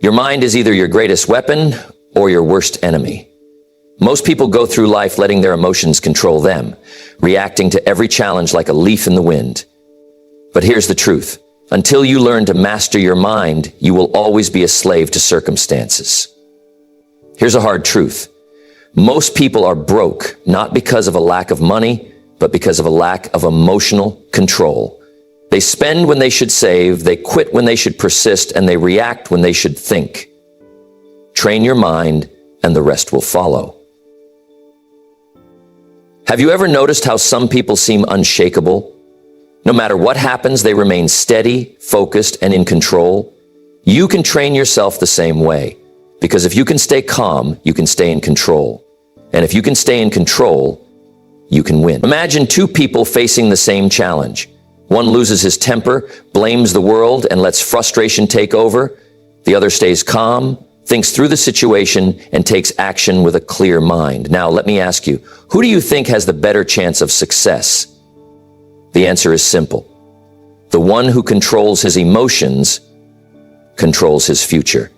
Your mind is either your greatest weapon or your worst enemy. Most people go through life letting their emotions control them, reacting to every challenge like a leaf in the wind. But here's the truth. Until you learn to master your mind, you will always be a slave to circumstances. Here's a hard truth. Most people are broke, not because of a lack of money, but because of a lack of emotional control. They spend when they should save, they quit when they should persist, and they react when they should think. Train your mind, and the rest will follow. Have you ever noticed how some people seem unshakable? No matter what happens, they remain steady, focused, and in control. You can train yourself the same way, because if you can stay calm, you can stay in control. And if you can stay in control, you can win. Imagine two people facing the same challenge. One loses his temper, blames the world, and lets frustration take over. The other stays calm, thinks through the situation, and takes action with a clear mind. Now, let me ask you, who do you think has the better chance of success? The answer is simple. The one who controls his emotions controls his future.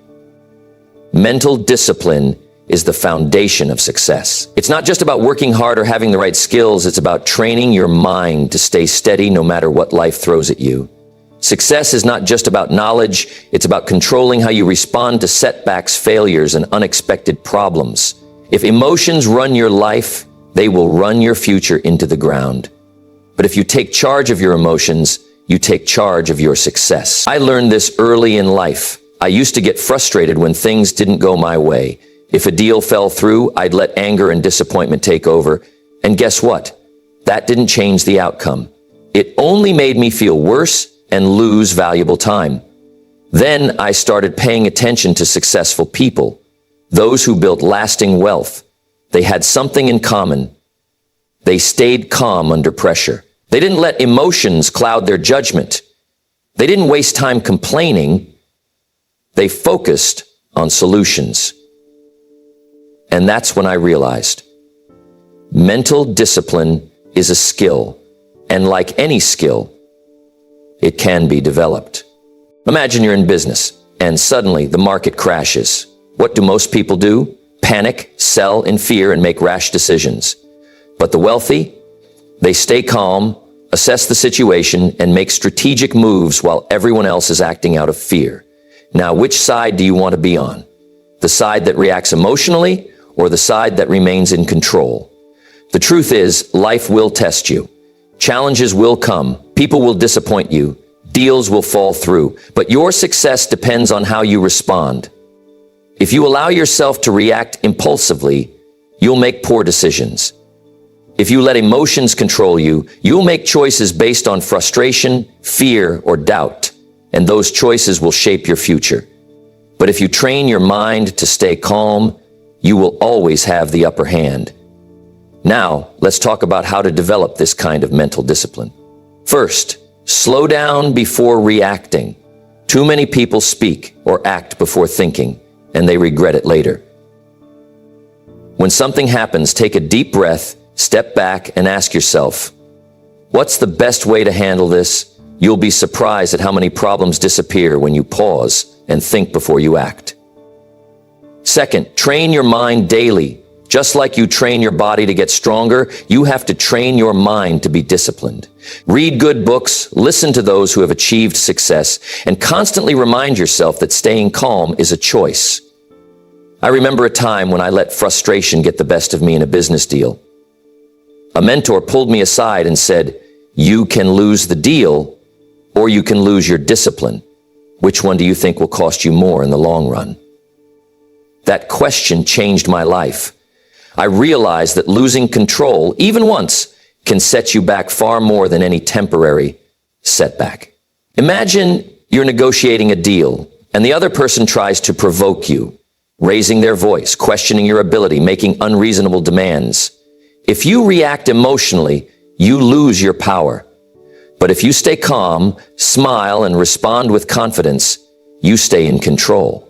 Mental discipline is the foundation of success. It's not just about working hard or having the right skills, it's about training your mind to stay steady no matter what life throws at you. Success is not just about knowledge, it's about controlling how you respond to setbacks, failures, and unexpected problems. If emotions run your life, they will run your future into the ground. But if you take charge of your emotions, you take charge of your success. I learned this early in life. I used to get frustrated when things didn't go my way. If a deal fell through, I'd let anger and disappointment take over. And guess what? That didn't change the outcome. It only made me feel worse and lose valuable time. Then I started paying attention to successful people, those who built lasting wealth. They had something in common. They stayed calm under pressure. They didn't let emotions cloud their judgment. They didn't waste time complaining. They focused on solutions. And that's when I realized mental discipline is a skill, and like any skill, it can be developed. Imagine you're in business, and suddenly the market crashes. What do most people do? Panic, sell in fear, and make rash decisions. But the wealthy, they stay calm, assess the situation, and make strategic moves while everyone else is acting out of fear. Now, which side do you want to be on? The side that reacts emotionally, or the side that remains in control? The truth is, life will test you. Challenges will come. People will disappoint you. Deals will fall through. But your success depends on how you respond. If you allow yourself to react impulsively, you'll make poor decisions. If you let emotions control you, you'll make choices based on frustration, fear, or doubt, and those choices will shape your future. But if you train your mind to stay calm, you will always have the upper hand. Now, let's talk about how to develop this kind of mental discipline. First, slow down before reacting. Too many people speak or act before thinking, and they regret it later. When something happens, take a deep breath, step back, and ask yourself, what's the best way to handle this? You'll be surprised at how many problems disappear when you pause and think before you act. Second, train your mind daily. Just like you train your body to get stronger, you have to train your mind to be disciplined. Read good books, listen to those who have achieved success, and constantly remind yourself that staying calm is a choice. I remember a time when I let frustration get the best of me in a business deal. A mentor pulled me aside and said, "You can lose the deal, or you can lose your discipline. Which one do you think will cost you more in the long run?" That question changed my life. I realized that losing control, even once, can set you back far more than any temporary setback. Imagine you're negotiating a deal, and the other person tries to provoke you, raising their voice, questioning your ability, making unreasonable demands. If you react emotionally, you lose your power. But if you stay calm, smile, and respond with confidence, you stay in control.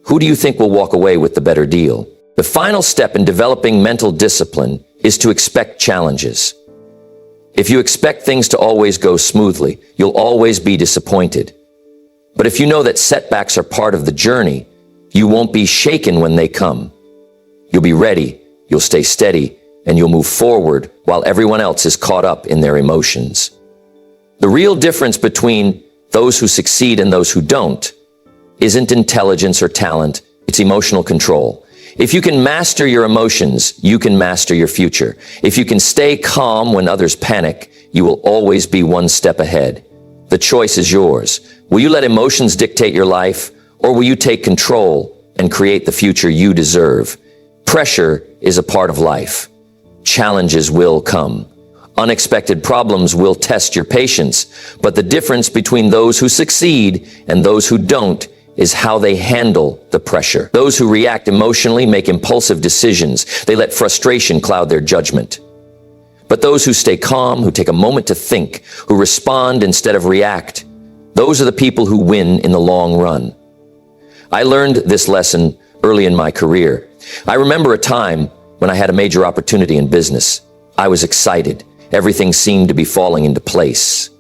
Who do you think will walk away with the better deal? The final step in developing mental discipline is to expect challenges. If you expect things to always go smoothly, you'll always be disappointed. But if you know that setbacks are part of the journey, you won't be shaken when they come. You'll be ready, you'll stay steady, and you'll move forward while everyone else is caught up in their emotions. The real difference between those who succeed and those who don't isn't intelligence or talent, it's emotional control. If you can master your emotions, you can master your future. If you can stay calm when others panic, you will always be one step ahead. The choice is yours. Will you let emotions dictate your life, or will you take control and create the future you deserve? Pressure is a part of life. Challenges will come. Unexpected problems will test your patience, but the difference between those who succeed and those who don't is how they handle the pressure. Those who react emotionally make impulsive decisions. They let frustration cloud their judgment. But those who stay calm, who take a moment to think, who respond instead of react, those are the people who win in the long run. I learned this lesson early in my career. I remember a time when I had a major opportunity in business. I was excited. Everything seemed to be falling into place.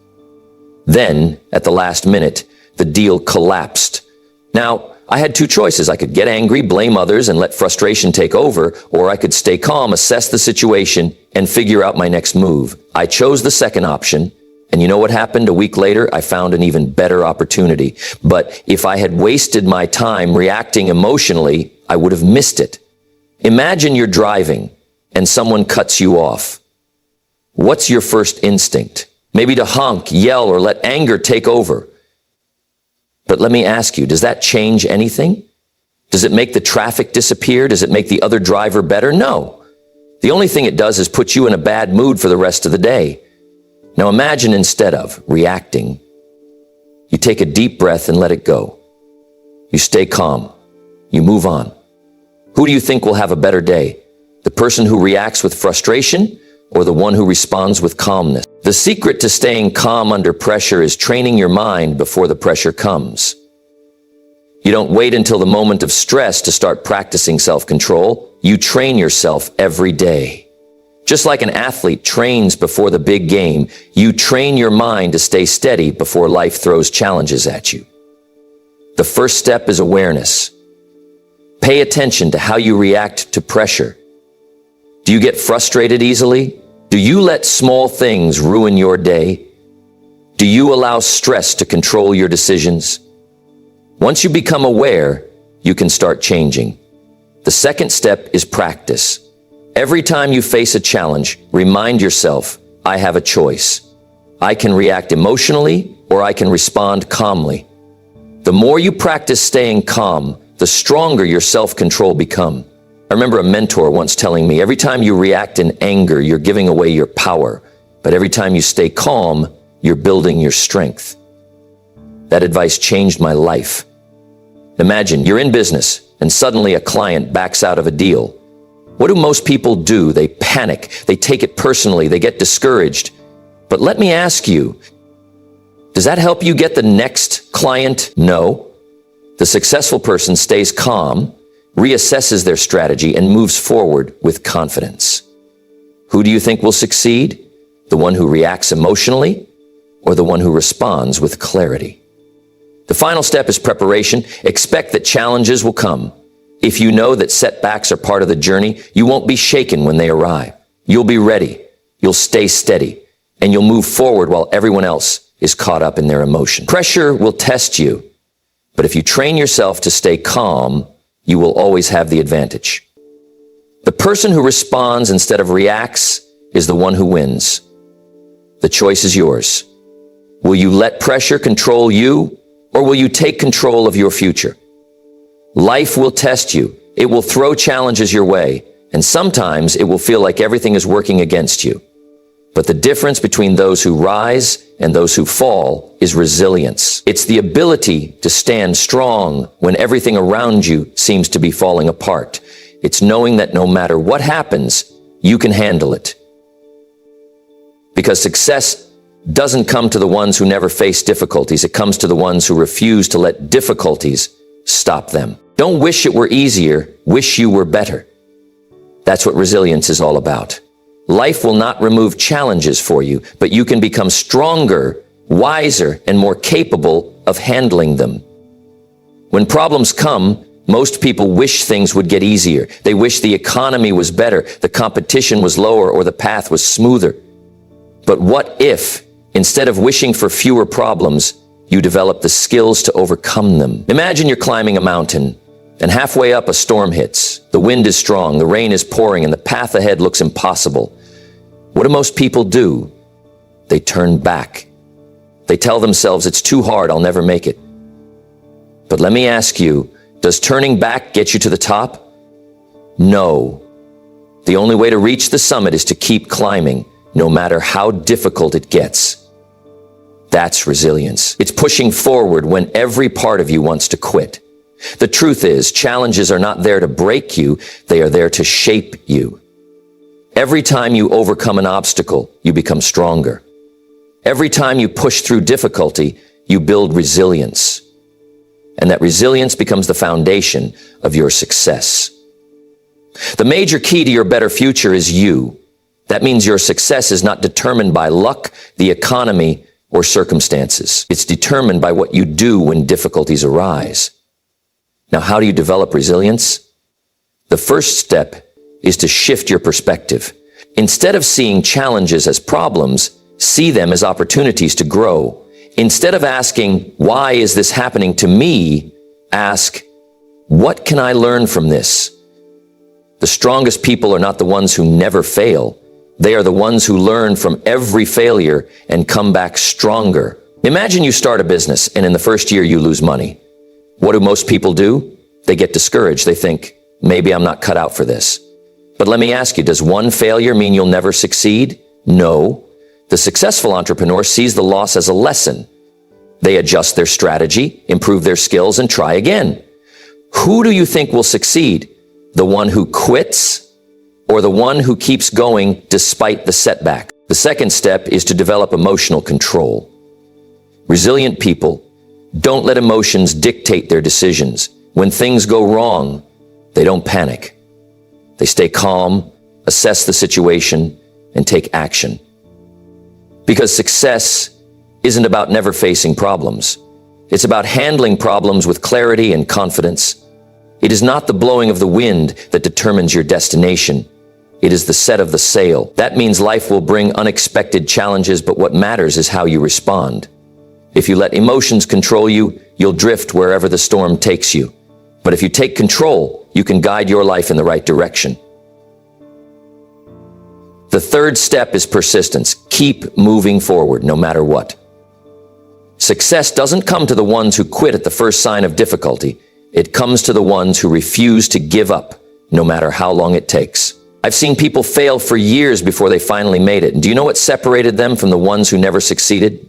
Then, at the last minute, the deal collapsed. Now, I had two choices. I could get angry, blame others, and let frustration take over, or I could stay calm, assess the situation, and figure out my next move. I chose the second option, and you know what happened? A week later, I found an even better opportunity. But if I had wasted my time reacting emotionally, I would have missed it. Imagine you're driving, and someone cuts you off. What's your first instinct? Maybe to honk, yell, or let anger take over. But let me ask you, does that change anything? Does it make the traffic disappear? Does it make the other driver better? No. The only thing it does is put you in a bad mood for the rest of the day. Now imagine instead of reacting, you take a deep breath and let it go. You stay calm. You move on. Who do you think will have a better day? The person who reacts with frustration or the one who responds with calmness? The secret to staying calm under pressure is training your mind before the pressure comes. You don't wait until the moment of stress to start practicing self-control. You train yourself every day. Just like an athlete trains before the big game, you train your mind to stay steady before life throws challenges at you. The first step is awareness. Pay attention to how you react to pressure. Do you get frustrated easily? Do you let small things ruin your day? Do you allow stress to control your decisions? Once you become aware, you can start changing. The second step is practice. Every time you face a challenge, remind yourself, I have a choice. I can react emotionally or I can respond calmly. The more you practice staying calm, the stronger your self-control becomes. I remember a mentor once telling me, every time you react in anger, you're giving away your power. But every time you stay calm, you're building your strength. That advice changed my life. Imagine you're in business and suddenly a client backs out of a deal. What do most people do? They panic. They take it personally. They get discouraged. But let me ask you, does that help you get the next client? No. The successful person stays calm, reassesses their strategy, and moves forward with confidence. Who do you think will succeed? The one who reacts emotionally or the one who responds with clarity? The final step is preparation. Expect that challenges will come. If you know that setbacks are part of the journey, you won't be shaken when they arrive. You'll be ready. You'll stay steady, and you'll move forward while everyone else is caught up in their emotion. Pressure will test you, but if you train yourself to stay calm, you will always have the advantage. The person who responds instead of reacts is the one who wins. The choice is yours. Will you let pressure control you, or will you take control of your future? Life will test you. It will throw challenges your way, and sometimes it will feel like everything is working against you. But the difference between those who rise and those who fall is resilience. It's the ability to stand strong when everything around you seems to be falling apart. It's knowing that no matter what happens, you can handle it. Because success doesn't come to the ones who never face difficulties. It comes to the ones who refuse to let difficulties stop them. Don't wish it were easier. Wish you were better. That's what resilience is all about. Life will not remove challenges for you, but you can become stronger, wiser, and more capable of handling them. When problems come, most people wish things would get easier. They wish the economy was better, the competition was lower, or the path was smoother. But what if, instead of wishing for fewer problems, you develop the skills to overcome them? Imagine you're climbing a mountain, and halfway up a storm hits. The wind is strong, the rain is pouring, and the path ahead looks impossible. What do most people do? They turn back. They tell themselves, it's too hard, I'll never make it. But let me ask you, does turning back get you to the top? No. The only way to reach the summit is to keep climbing, no matter how difficult it gets. That's resilience. It's pushing forward when every part of you wants to quit. The truth is, challenges are not there to break you, they are there to shape you. Every time you overcome an obstacle, you become stronger. Every time you push through difficulty, you build resilience. And that resilience becomes the foundation of your success. The major key to your better future is you. That means your success is not determined by luck, the economy, or circumstances. It's determined by what you do when difficulties arise. Now, how do you develop resilience? The first step is to shift your perspective. Instead of seeing challenges as problems, see them as opportunities to grow. Instead of asking, why is this happening to me? Ask, what can I learn from this? The strongest people are not the ones who never fail. They are the ones who learn from every failure and come back stronger. Imagine you start a business and in the first year you lose money. What do most people do? They get discouraged. They think, maybe I'm not cut out for this. But let me ask you, does one failure mean you'll never succeed? No. The successful entrepreneur sees the loss as a lesson. They adjust their strategy, improve their skills, and try again. Who do you think will succeed? The one who quits or the one who keeps going despite the setback? The second step is to develop emotional control. Resilient people don't let emotions dictate their decisions. When things go wrong, they don't panic. They stay calm, assess the situation, and take action. Because success isn't about never facing problems. It's about handling problems with clarity and confidence. It is not the blowing of the wind that determines your destination. It is the set of the sail. That means life will bring unexpected challenges, but what matters is how you respond. If you let emotions control you, you'll drift wherever the storm takes you. But if you take control, you can guide your life in the right direction. The third step is persistence. Keep moving forward, no matter what. Success doesn't come to the ones who quit at the first sign of difficulty. It comes to the ones who refuse to give up, no matter how long it takes. I've seen people fail for years before they finally made it. And do you know what separated them from the ones who never succeeded?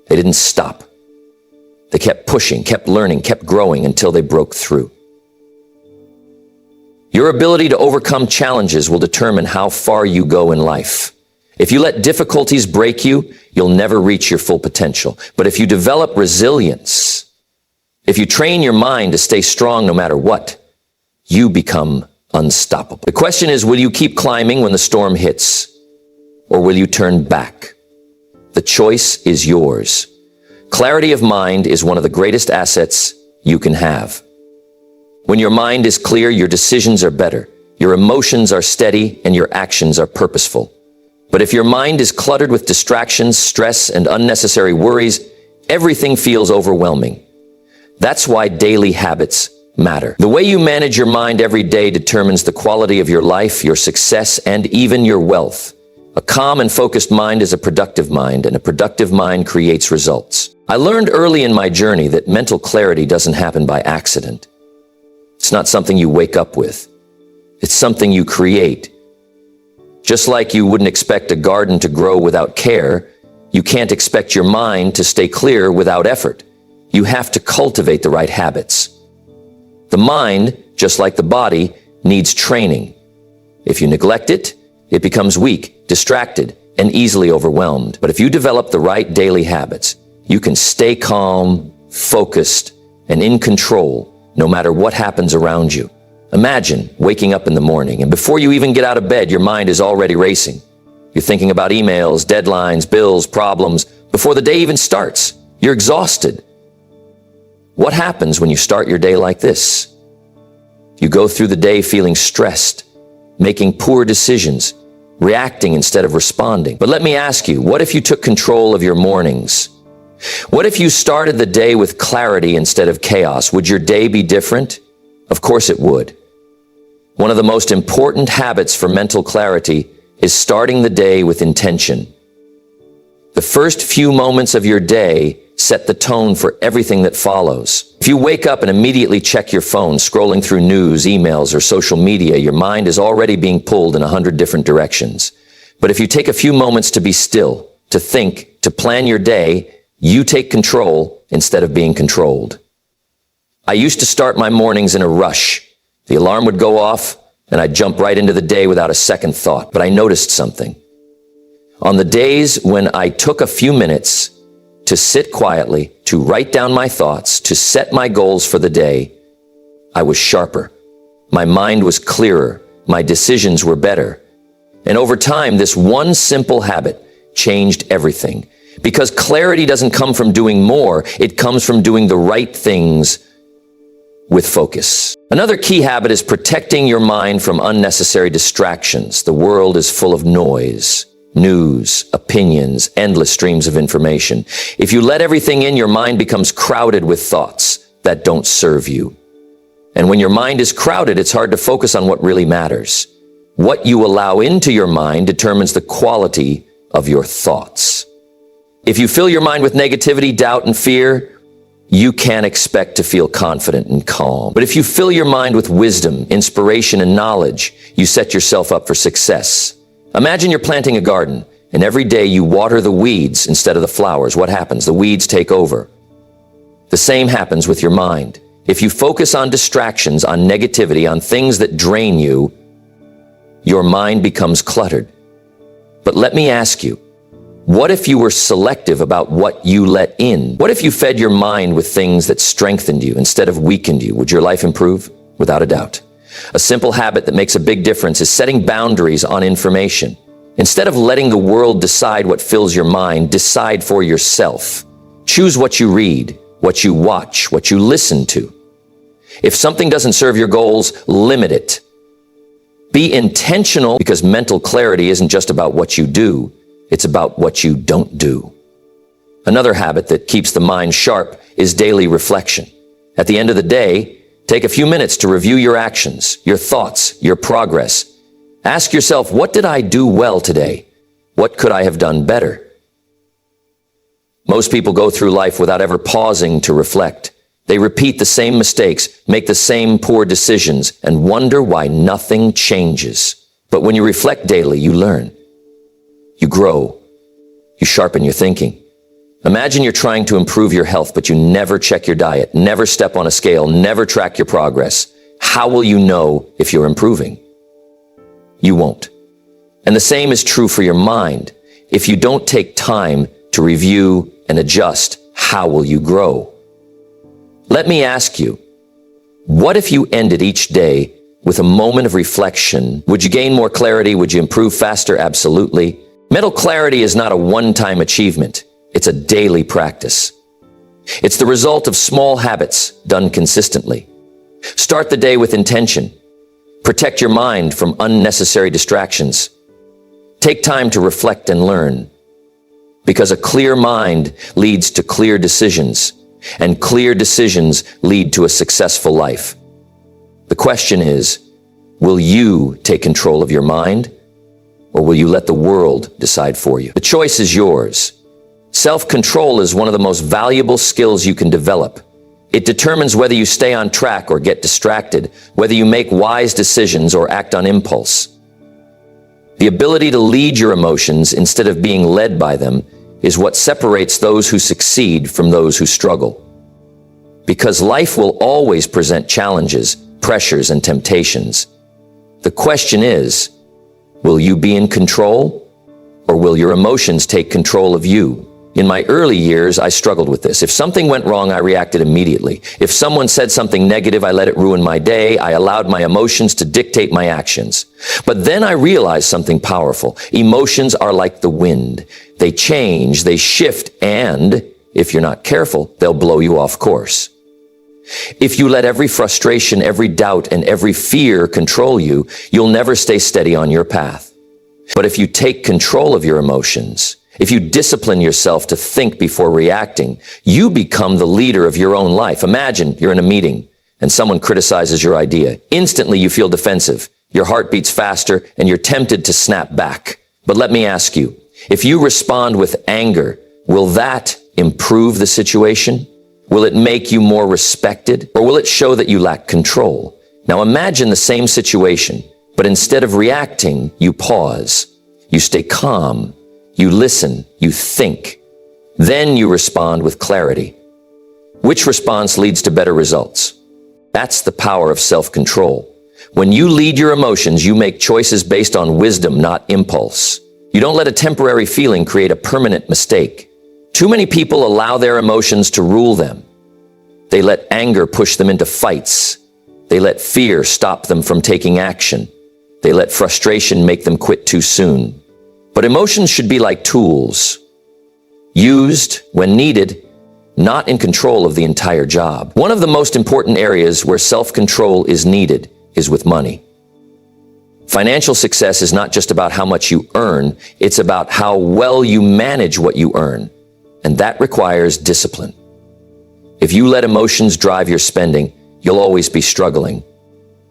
They didn't stop. They kept pushing, kept learning, kept growing until they broke through. Your ability to overcome challenges will determine how far you go in life. If you let difficulties break you, you'll never reach your full potential. But if you develop resilience, if you train your mind to stay strong no matter what, you become unstoppable. The question is, will you keep climbing when the storm hits, or will you turn back? The choice is yours. Clarity of mind is one of the greatest assets you can have. When your mind is clear, your decisions are better, your emotions are steady, and your actions are purposeful. But if your mind is cluttered with distractions, stress, and unnecessary worries, everything feels overwhelming. That's why daily habits matter. The way you manage your mind every day determines the quality of your life, your success, and even your wealth. A calm and focused mind is a productive mind, and a productive mind creates results. I learned early in my journey that mental clarity doesn't happen by accident. It's not something you wake up with. It's something you create. Just like you wouldn't expect a garden to grow without care, you can't expect your mind to stay clear without effort. You have to cultivate the right habits. The mind, just like the body, needs training. If you neglect it, it becomes weak, distracted, and easily overwhelmed. But if you develop the right daily habits, you can stay calm, focused, and in control no matter what happens around you. Imagine waking up in the morning, and before you even get out of bed, your mind is already racing. You're thinking about emails, deadlines, bills, problems. Before the day even starts, you're exhausted. What happens when you start your day like this? You go through the day feeling stressed, making poor decisions, reacting instead of responding. But let me ask you, what if you took control of your mornings? What if you started the day with clarity instead of chaos? Would your day be different? Of course it would. One of the most important habits for mental clarity is starting the day with intention. The first few moments of your day set the tone for everything that follows. If you wake up and immediately check your phone, scrolling through news, emails, or social media, your mind is already being pulled in 100 different directions. But if you take a few moments to be still, to think, to plan your day, you take control instead of being controlled. I used to start my mornings in a rush. The alarm would go off, and I'd jump right into the day without a second thought. But I noticed something. On the days when I took a few minutes to sit quietly, to write down my thoughts, to set my goals for the day, I was sharper. My mind was clearer. My decisions were better. And over time, this one simple habit changed everything. Because clarity doesn't come from doing more, it comes from doing the right things with focus. Another key habit is protecting your mind from unnecessary distractions. The world is full of noise, news, opinions, endless streams of information. If you let everything in, your mind becomes crowded with thoughts that don't serve you. And when your mind is crowded, it's hard to focus on what really matters. What you allow into your mind determines the quality of your thoughts. If you fill your mind with negativity, doubt, and fear, you can't expect to feel confident and calm. But if you fill your mind with wisdom, inspiration, and knowledge, you set yourself up for success. Imagine you're planting a garden, and every day you water the weeds instead of the flowers. What happens? The weeds take over. The same happens with your mind. If you focus on distractions, on negativity, on things that drain you, your mind becomes cluttered. But let me ask you, what if you were selective about what you let in? What if you fed your mind with things that strengthened you instead of weakened you? Would your life improve? Without a doubt. A simple habit that makes a big difference is setting boundaries on information. Instead of letting the world decide what fills your mind, decide for yourself. Choose what you read, what you watch, what you listen to. If something doesn't serve your goals, limit it. Be intentional, because mental clarity isn't just about what you do. It's about what you don't do. Another habit that keeps the mind sharp is daily reflection. At the end of the day, take a few minutes to review your actions, your thoughts, your progress. Ask yourself, what did I do well today? What could I have done better? Most people go through life without ever pausing to reflect. They repeat the same mistakes, make the same poor decisions, and wonder why nothing changes. But when you reflect daily, you learn. You grow. You sharpen your thinking. Imagine you're trying to improve your health, but you never check your diet, never step on a scale, never track your progress. How will you know if you're improving? You won't. And the same is true for your mind. If you don't take time to review and adjust, how will you grow? Let me ask you, what if you ended each day with a moment of reflection? Would you gain more clarity? Would you improve faster? Absolutely. Mental clarity is not a one-time achievement. It's a daily practice. It's the result of small habits done consistently. Start the day with intention. Protect your mind from unnecessary distractions. Take time to reflect and learn. Because a clear mind leads to clear decisions, and clear decisions lead to a successful life. The question is, will you take control of your mind, or will you let the world decide for you? The choice is yours. Self-control is one of the most valuable skills you can develop. It determines whether you stay on track or get distracted, whether you make wise decisions or act on impulse. The ability to lead your emotions instead of being led by them is what separates those who succeed from those who struggle. Because life will always present challenges, pressures, and temptations. The question is, will you be in control, or will your emotions take control of you? In my early years, I struggled with this. If something went wrong, I reacted immediately. If someone said something negative, I let it ruin my day. I allowed my emotions to dictate my actions. But then I realized something powerful. Emotions are like the wind. They change, they shift, and if you're not careful, they'll blow you off course. If you let every frustration, every doubt, and every fear control you, you'll never stay steady on your path. But if you take control of your emotions, if you discipline yourself to think before reacting, you become the leader of your own life. Imagine you're in a meeting and someone criticizes your idea. Instantly you feel defensive. Your heart beats faster and you're tempted to snap back. But let me ask you, if you respond with anger, will that improve the situation? Will it make you more respected? Or will it show that you lack control? Now imagine the same situation, but instead of reacting, you pause. You stay calm. You listen. You think. Then you respond with clarity. Which response leads to better results? That's the power of self-control. When you lead your emotions, you make choices based on wisdom, not impulse. You don't let a temporary feeling create a permanent mistake. Too many people allow their emotions to rule them. They let anger push them into fights. They let fear stop them from taking action. They let frustration make them quit too soon. But emotions should be like tools, used when needed, not in control of the entire job. One of the most important areas where self-control is needed is with money. Financial success is not just about how much you earn, it's about how well you manage what you earn. And that requires discipline. If you let emotions drive your spending, you'll always be struggling.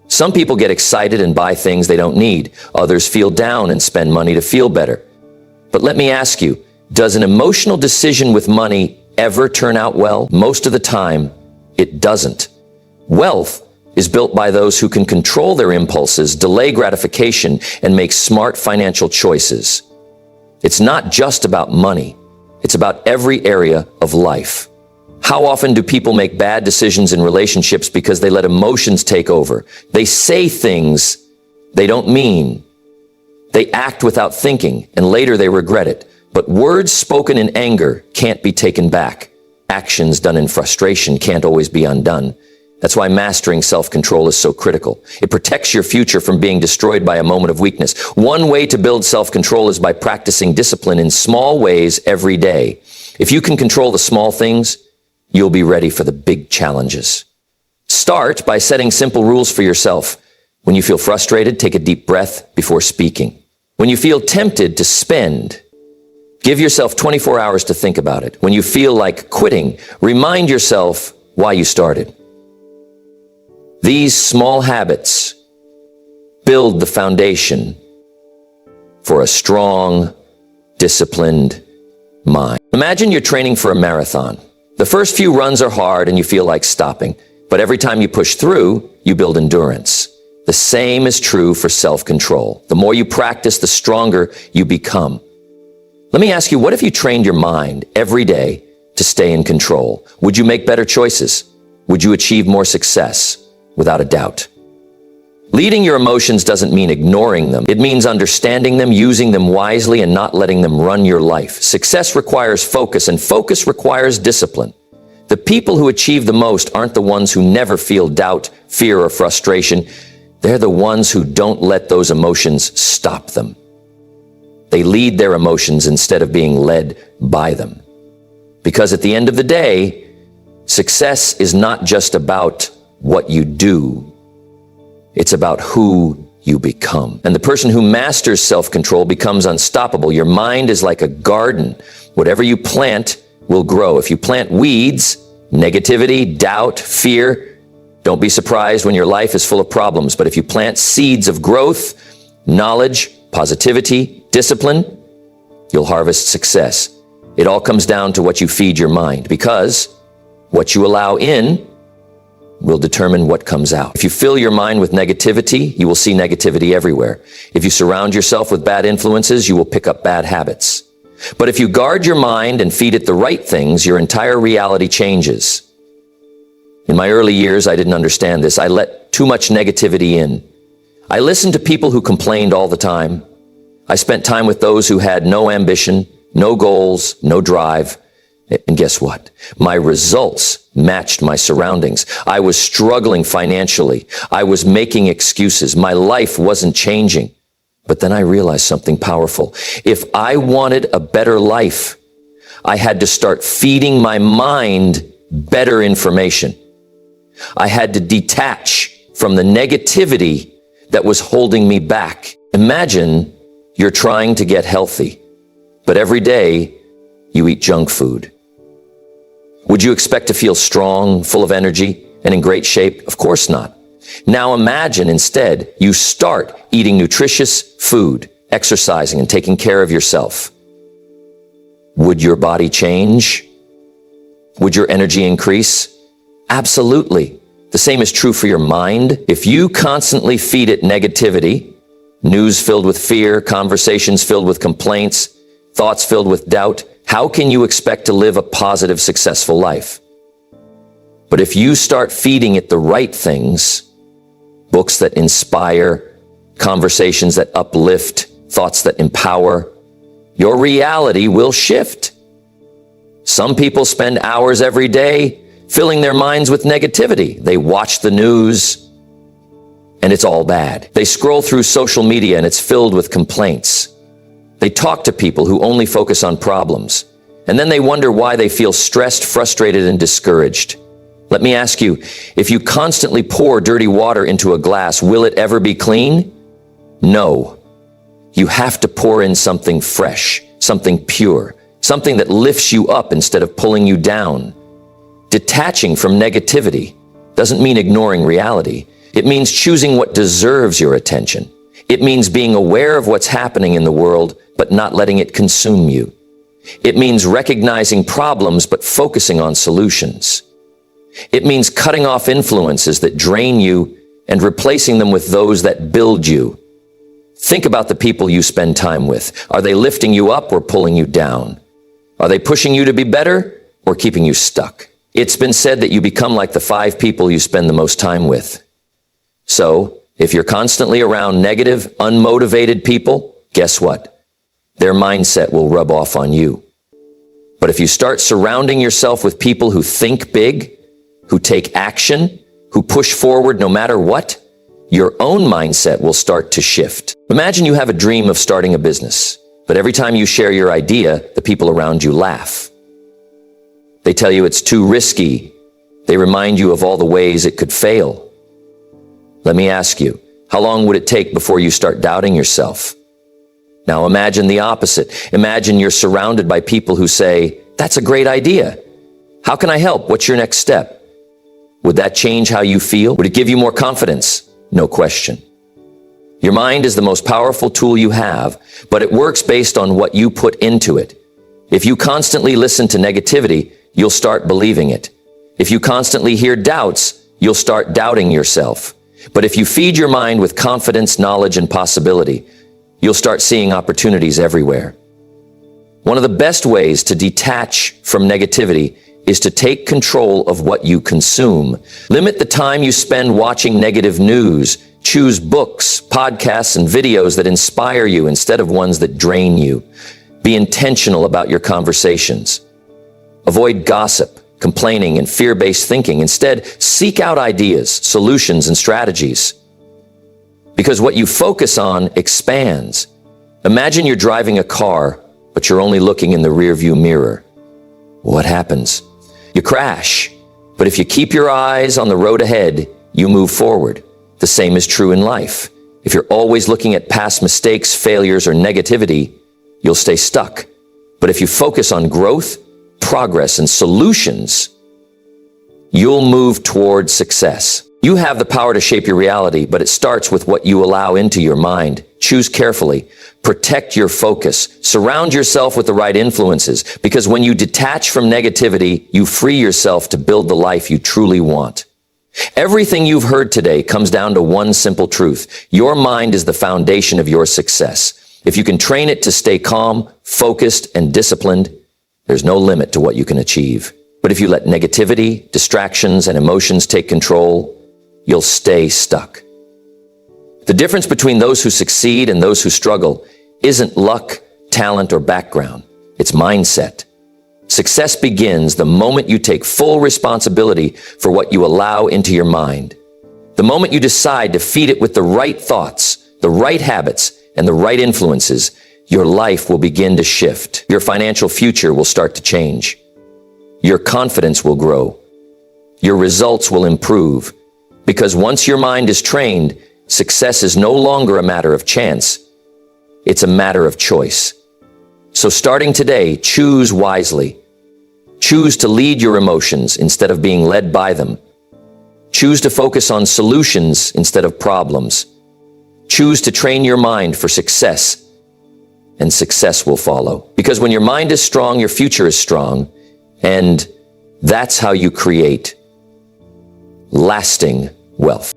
Some people get excited and buy things they don't need. Others feel down and spend money to feel better. But let me ask you, does an emotional decision with money ever turn out well? Most of the time, it doesn't. Wealth is built by those who can control their impulses, delay gratification, and make smart financial choices. It's not just about money. It's about every area of life. How often do people make bad decisions in relationships because they let emotions take over? They say things they don't mean. They act without thinking, and later they regret it. But words spoken in anger can't be taken back. Actions done in frustration can't always be undone. That's why mastering self-control is so critical. It protects your future from being destroyed by a moment of weakness. One way to build self-control is by practicing discipline in small ways every day. If you can control the small things, you'll be ready for the big challenges. Start by setting simple rules for yourself. When you feel frustrated, take a deep breath before speaking. When you feel tempted to spend, give yourself 24 hours to think about it. When you feel like quitting, remind yourself why you started. These small habits build the foundation for a strong, disciplined mind. Imagine you're training for a marathon. The first few runs are hard and you feel like stopping, but every time you push through, you build endurance. The same is true for self-control. The more you practice, the stronger you become. Let me ask you, what if you trained your mind every day to stay in control? Would you make better choices? Would you achieve more success? Without a doubt. Leading your emotions doesn't mean ignoring them. It means understanding them, using them wisely, and not letting them run your life. Success requires focus, and focus requires discipline. The people who achieve the most aren't the ones who never feel doubt, fear, or frustration. They're the ones who don't let those emotions stop them. They lead their emotions instead of being led by them. Because at the end of the day, success is not just about what you do. It's about who you become. And the person who masters self-control becomes unstoppable. Your mind is like a garden. Whatever you plant will grow. If you plant weeds, negativity, doubt, fear, don't be surprised when your life is full of problems. But if you plant seeds of growth, knowledge, positivity, discipline, you'll harvest success. It all comes down to what you feed your mind, because what you allow in will determine what comes out. If you fill your mind with negativity, you will see negativity everywhere. If you surround yourself with bad influences, you will pick up bad habits. But if you guard your mind and feed it the right things, your entire reality changes. In my early years, I didn't understand this. I let too much negativity in. I listened to people who complained all the time. I spent time with those who had no ambition, no goals, no drive. And guess what? My results matched my surroundings. I was struggling financially. I was making excuses. My life wasn't changing. But then I realized something powerful. If I wanted a better life, I had to start feeding my mind better information. I had to detach from the negativity that was holding me back. Imagine you're trying to get healthy, but every day you eat junk food. Would you expect to feel strong, full of energy, and in great shape? Of course not. Now imagine instead you start eating nutritious food, exercising, and taking care of yourself. Would your body change? Would your energy increase? Absolutely. The same is true for your mind. If you constantly feed it negativity, news filled with fear, conversations filled with complaints, thoughts filled with doubt, how can you expect to live a positive, successful life? But if you start feeding it the right things, books that inspire, conversations that uplift, thoughts that empower, your reality will shift. Some people spend hours every day filling their minds with negativity. They watch the news and it's all bad. They scroll through social media and it's filled with complaints. They talk to people who only focus on problems, and then they wonder why they feel stressed, frustrated, and discouraged. Let me ask you, if you constantly pour dirty water into a glass, will it ever be clean? No. You have to pour in something fresh, something pure, something that lifts you up instead of pulling you down. Detaching from negativity doesn't mean ignoring reality. It means choosing what deserves your attention. It means being aware of what's happening in the world, but not letting it consume you. It means recognizing problems, but focusing on solutions. It means cutting off influences that drain you and replacing them with those that build you. Think about the people you spend time with. Are they lifting you up or pulling you down? Are they pushing you to be better or keeping you stuck? It's been said that you become like the 5 people you spend the most time with. So, if you're constantly around negative, unmotivated people, guess what? Their mindset will rub off on you. But if you start surrounding yourself with people who think big, who take action, who push forward no matter what, your own mindset will start to shift. Imagine you have a dream of starting a business, but every time you share your idea, the people around you laugh. They tell you it's too risky. They remind you of all the ways it could fail. Let me ask you, how long would it take before you start doubting yourself? Now imagine the opposite. Imagine you're surrounded by people who say, "That's a great idea. How can I help? What's your next step?" Would that change how you feel? Would it give you more confidence? No question. Your mind is the most powerful tool you have, but it works based on what you put into it. If you constantly listen to negativity, you'll start believing it. If you constantly hear doubts, you'll start doubting yourself. But if you feed your mind with confidence, knowledge, and possibility, you'll start seeing opportunities everywhere. One of the best ways to detach from negativity is to take control of what you consume. Limit the time you spend watching negative news. Choose books, podcasts, and videos that inspire you instead of ones that drain you. Be intentional about your conversations. Avoid gossip, complaining, and fear-based thinking. Instead, seek out ideas, solutions, and strategies. Because what you focus on expands. Imagine you're driving a car, but you're only looking in the rearview mirror. What happens? You crash. But if you keep your eyes on the road ahead, you move forward. The same is true in life. If you're always looking at past mistakes, failures, or negativity, you'll stay stuck. But if you focus on growth, progress, and solutions, you'll move toward success. You have the power to shape your reality, but it starts with what you allow into your mind. Choose carefully. Protect your focus. Surround yourself with the right influences, because when you detach from negativity, you free yourself to build the life you truly want. Everything you've heard today comes down to one simple truth. Your mind is the foundation of your success. If you can train it to stay calm, focused, and disciplined, there's no limit to what you can achieve. But if you let negativity, distractions, and emotions take control, you'll stay stuck. The difference between those who succeed and those who struggle isn't luck, talent, or background. It's mindset. Success begins the moment you take full responsibility for what you allow into your mind. The moment you decide to feed it with the right thoughts, the right habits, and the right influences, your life will begin to shift. Your financial future will start to change. Your confidence will grow. your results will improve. Because once your mind is trained, success is no longer a matter of chance. It's a matter of choice. So starting today, choose wisely. Choose to lead your emotions instead of being led by them. Choose to focus on solutions instead of problems. Choose to train your mind for success, and success will follow. Because when your mind is strong, your future is strong, and that's how you create lasting wealth.